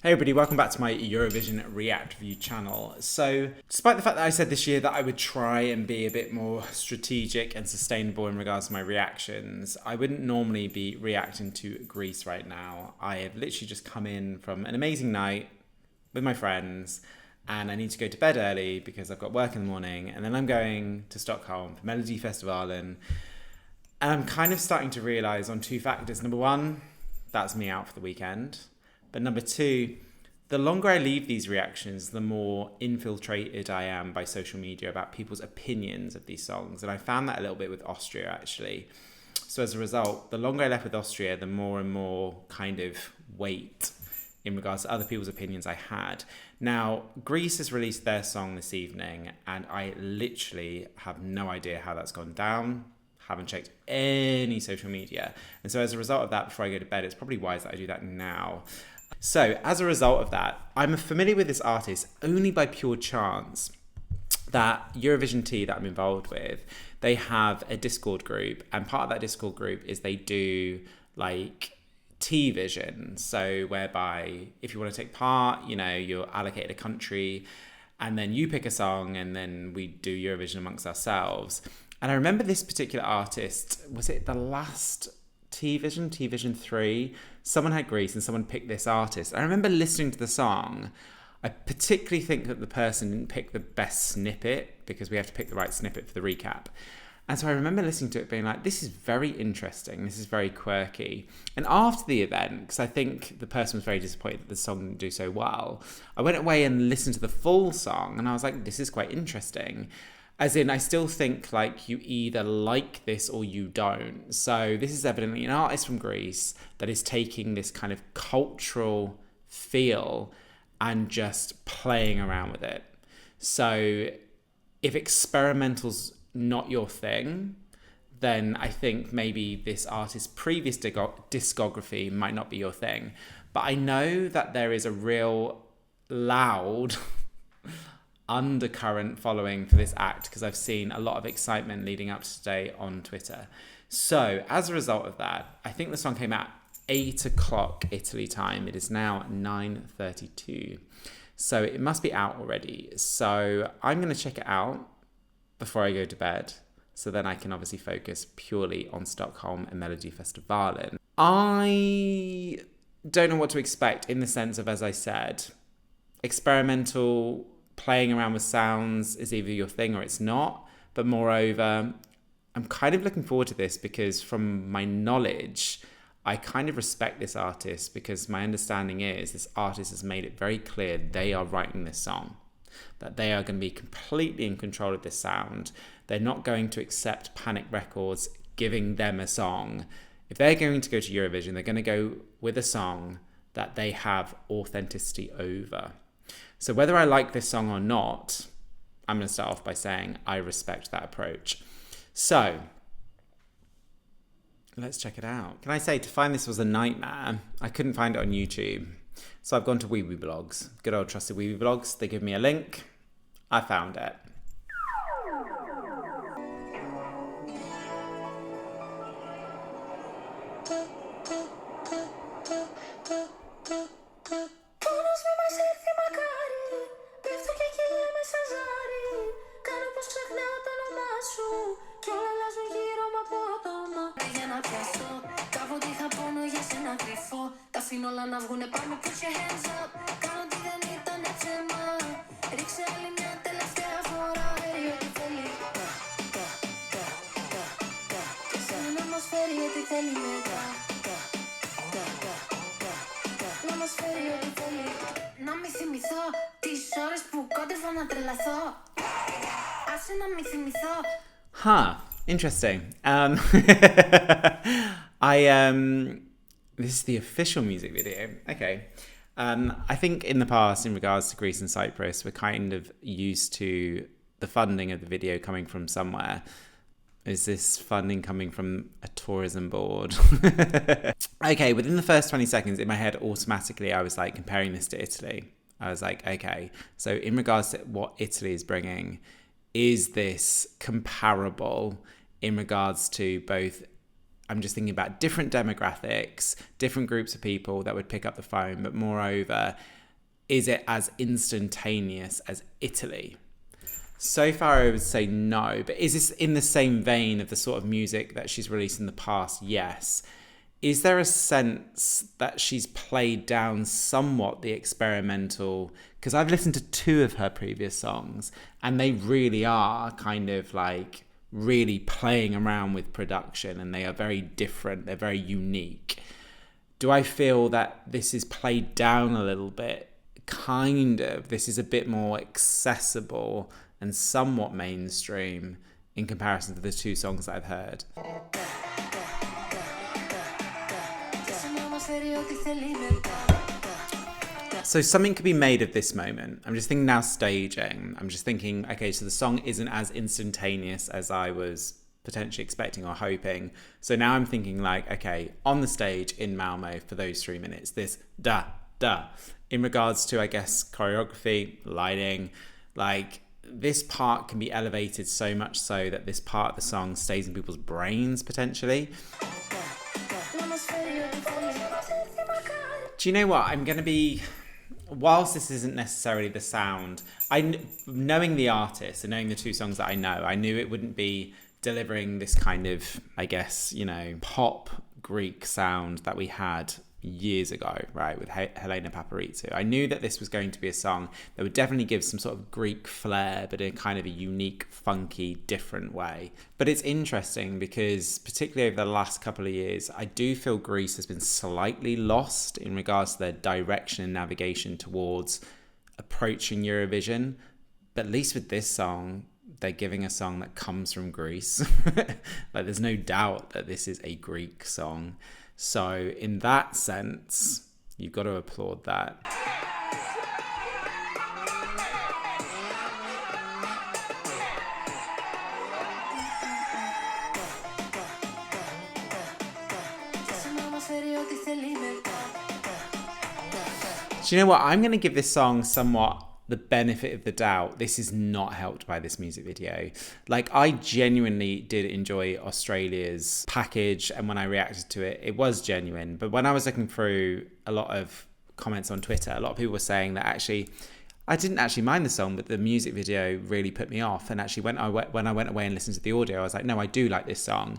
Hey everybody, welcome back to my Eurovision React View channel. So, despite the fact that I said this year that I would try and be a bit more strategic and sustainable in regards to my reactions, I wouldn't normally be reacting to Greece right now. I have literally just come in from an amazing night with my friends and I need to go to bed early because I've got work in the morning, and then I'm going to Stockholm for Melodifestivalen, and I'm kind of starting to realise on two factors. Number one, that's me out for the weekend. But number two, the longer I leave these reactions, the more infiltrated I am by social media about people's opinions of these songs. And I found that a little bit with Austria, actually. So as a result, the longer I left with Austria, the more and more kind of weight in regards to other people's opinions I had. Now, Greece has released their song this evening, and I literally have no idea how that's gone down. Haven't checked any social media. And so as a result of that, before I go to bed, it's probably wise that I do that now. So as a result of that, I'm familiar with this artist only by pure chance. That Eurovision Tea that I'm involved with, they have a Discord group, and part of that Discord group is they do like Tea Vision. So whereby if you want to take part, you know, you're allocated a country and then you pick a song and then we do Eurovision amongst ourselves. And I remember this particular artist, was it the last Tea Vision 3? Someone had Greece and someone picked this artist. I remember listening to the song. I particularly think that the person didn't pick the best snippet because we have to pick the right snippet for the recap. And so I remember listening to it being like, this is very interesting. This is very quirky. And after the event, because I think the person was very disappointed that the song didn't do so well, I went away and listened to the full song and I was like, this is quite interesting. As in, I still think like you either like this or you don't. So this is evidently an artist from Greece that is taking this kind of cultural feel and just playing around with it. So if experimental's not your thing, then I think maybe this artist's previous discography might not be your thing. But I know that there is a real loud undercurrent following for this act because I've seen a lot of excitement leading up to today on Twitter. So as a result of that, I think the song came out 8 o'clock Italy time. It is now 9:32. So it must be out already. So I'm going to check it out before I go to bed. So then I can obviously focus purely on Stockholm and Melodifestivalen. I don't know what to expect in the sense of, as I said, experimental playing around with sounds is either your thing or it's not. But moreover, I'm kind of looking forward to this because from my knowledge, I kind of respect this artist because my understanding is this artist has made it very clear they are writing this song, that they are going to be completely in control of this sound. They're not going to accept Panic Records giving them a song. If they're going to go to Eurovision, they're going to go with a song that they have authenticity over. So whether I like this song or not, I'm going to start off by saying I respect that approach. So let's check it out. Can I say, to find this was a nightmare. I couldn't find it on YouTube. So I've gone to Wee Wee Blogs. Good old trusted Wee Wee Blogs. They give me a link. I found it. Να μη θυμηθώ τις ώρες που κόντευα να τρελαθώ. Άσε να μη θυμηθώ. Huh, interesting. This is the official music video. Okay. I think in the past, in regards to Greece and Cyprus, we're kind of used to the funding of the video coming from somewhere. Is this funding coming from a tourism board? Okay, within the first 20 seconds, in my head, automatically, I was like comparing this to Italy. I was like, okay, so in regards to what Italy is bringing, is this comparable in regards to both? I'm just thinking about different demographics, different groups of people that would pick up the phone, but moreover, is it as instantaneous as Italy? So far, I would say no. But is this in the same vein of the sort of music that she's released in the past? Yes. Is there a sense that she's played down somewhat the experimental? Because I've listened to 2 of her previous songs, and they really are kind of like really playing around with production, and they are very different. They're very unique. Do I feel that this is played down a little bit? Kind of. This is a bit more accessible and somewhat mainstream in comparison to the 2 songs that I've heard. So something could be made of this moment. I'm just thinking now staging. I'm just thinking, okay, so the song isn't as instantaneous as I was potentially expecting or hoping. So now I'm thinking like, okay, on the stage in Malmo for those 3 minutes, this da, da. In regards to, I guess, choreography, lighting, like this part can be elevated so much so that this part of the song stays in people's brains potentially. Do you know what? I'm going to be... Whilst this isn't necessarily the sound, knowing the artist and knowing the 2 songs that I know, I knew it wouldn't be delivering this kind of, I guess, you know, pop Greek sound that we had years ago, right, with Helena Paparitou. I knew that this was going to be a song that would definitely give some sort of Greek flair, but in kind of a unique, funky, different way. But it's interesting because particularly over the last couple of years, I do feel Greece has been slightly lost in regards to their direction and navigation towards approaching Eurovision. But at least with this song, they're giving a song that comes from Greece. Like there's no doubt that this is a Greek song. So in that sense, you've got to applaud that. Do you know what? I'm going to give this song somewhat the benefit of the doubt. This is not helped by this music video. Like, I genuinely did enjoy Australia's package, and when I reacted to it, it was genuine. But when I was looking through a lot of comments on Twitter, a lot of people were saying that actually I didn't actually mind the song, but the music video really put me off. And actually when I went away and listened to the audio, I was like, no, I do like this song.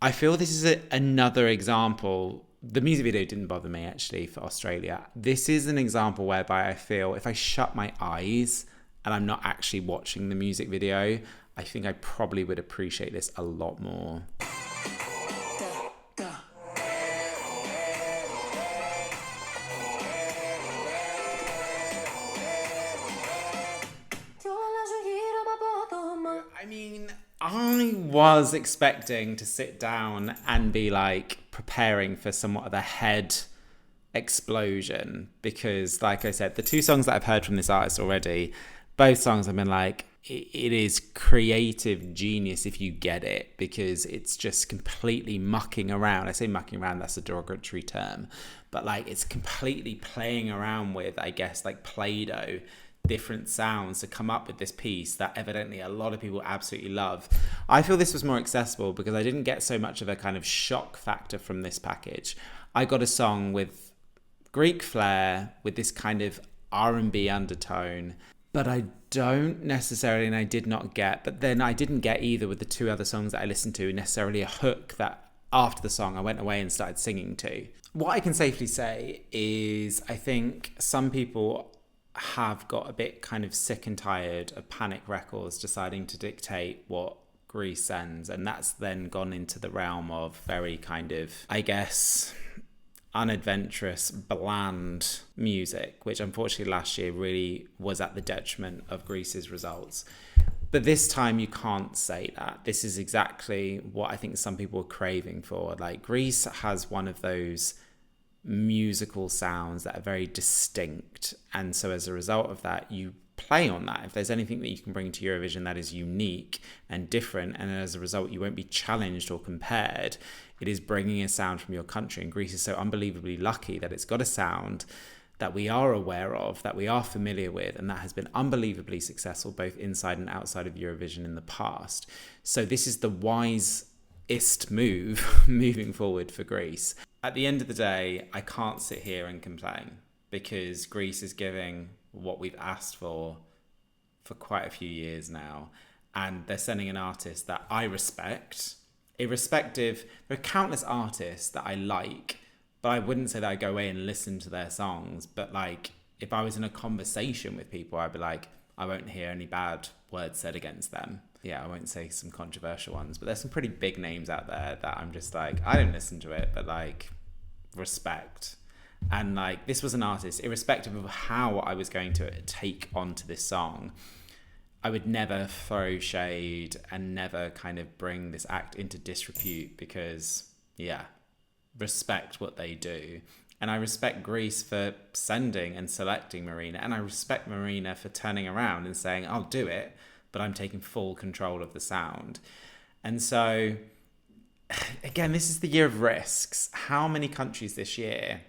I feel this is another example. The music video didn't bother me, actually, for Australia. This is an example whereby I feel if I shut my eyes and I'm not actually watching the music video, I think I probably would appreciate this a lot more. I mean, I was expecting to sit down and be like preparing for somewhat of a head explosion because, like I said, the 2 songs that I've heard from this artist already, both songs have been like, it is creative genius if you get it, because it's just completely mucking around. I say mucking around, that's a derogatory term, but like it's completely playing around with, I guess, like Play-Doh, different sounds to come up with this piece that evidently a lot of people absolutely love. I feel this was more accessible because I didn't get so much of a kind of shock factor from this package. I got a song with Greek flair, with this kind of R&B undertone, but I don't necessarily, and I did not get, but then I didn't get either with the 2 other songs that I listened to, necessarily a hook that after the song I went away and started singing to. What I can safely say is I think some people have got a bit kind of sick and tired of Panic Records deciding to dictate what Greece sends, and that's then gone into the realm of very kind of, I guess, unadventurous, bland music, which unfortunately last year really was at the detriment of Greece's results. But this time you can't say that. This is exactly what I think some people are craving for. Like, Greece has one of those musical sounds that are very distinct, and so as a result of that, you play on that. If there's anything that you can bring to Eurovision that is unique and different, and as a result you won't be challenged or compared, it is bringing a sound from your country. And Greece is so unbelievably lucky that it's got a sound that we are aware of, that we are familiar with, and that has been unbelievably successful both inside and outside of Eurovision in the past. So this is the wisest move moving forward for Greece. At the end of the day, I can't sit here and complain. because Greece is giving what we've asked for quite a few years now. And they're sending an artist that I respect, irrespective. There are countless artists that I like, but I wouldn't say that I go away and listen to their songs. But like, if I was in a conversation with people, I'd be like, I won't hear any bad words said against them. Yeah, I won't say some controversial ones, but there's some pretty big names out there that I'm just like, I don't listen to it, but like, respect. And like, this was an artist, irrespective of how I was going to take onto this song, I would never throw shade and never kind of bring this act into disrepute because, yeah, respect what they do. And I respect Greece for sending and selecting Marina. And I respect Marina for turning around and saying, I'll do it, but I'm taking full control of the sound. And so, again, this is the year of risks. How many countries this year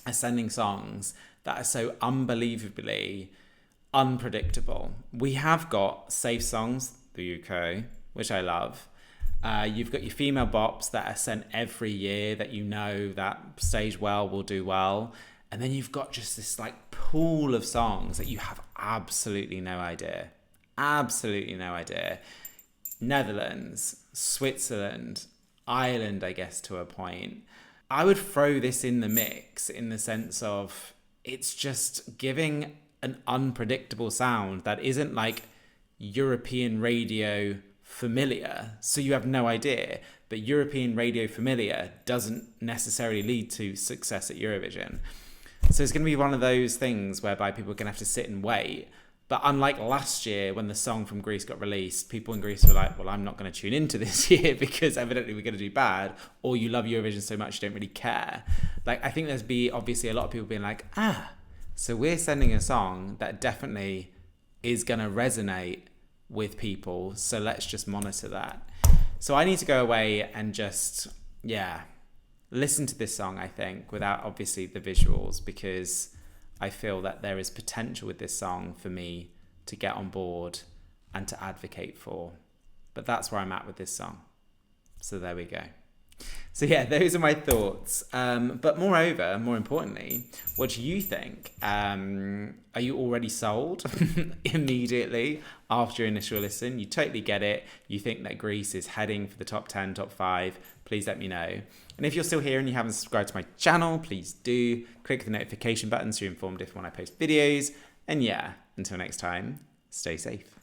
are sending songs that are so unbelievably unpredictable? We have got safe songs, the UK, which I love. You've got your female bops that are sent every year that you know that stage well will do well. And then you've got just this like pool of songs that you have absolutely no idea. Absolutely no idea. Netherlands, Switzerland, Ireland, I guess, to a point. I would throw this in the mix in the sense of it's just giving an unpredictable sound that isn't like European radio familiar, so you have no idea. But European radio familiar doesn't necessarily lead to success at Eurovision. So it's going to be one of those things whereby people are going to have to sit and wait. But unlike last year when the song from Greece got released, people in Greece were like, well, I'm not going to tune into this year because evidently we're going to do bad, or you love Eurovision so much you don't really care. Like, I think there's obviously a lot of people being like, so we're sending a song that definitely is going to resonate with people, so let's just monitor that. So I need to go away and just, listen to this song, I think, without obviously the visuals, because I feel that there is potential with this song for me to get on board and to advocate for. But that's where I'm at with this song. So there we go. So yeah, those are my thoughts. But moreover, more importantly, what do you think? Are you already sold immediately after your initial listen? You totally get it. You think that Greece is heading for the top 10, top 5. Please let me know. And if you're still here and you haven't subscribed to my channel, please do. Click the notification button so you're informed if when I post videos. And yeah, until next time, stay safe.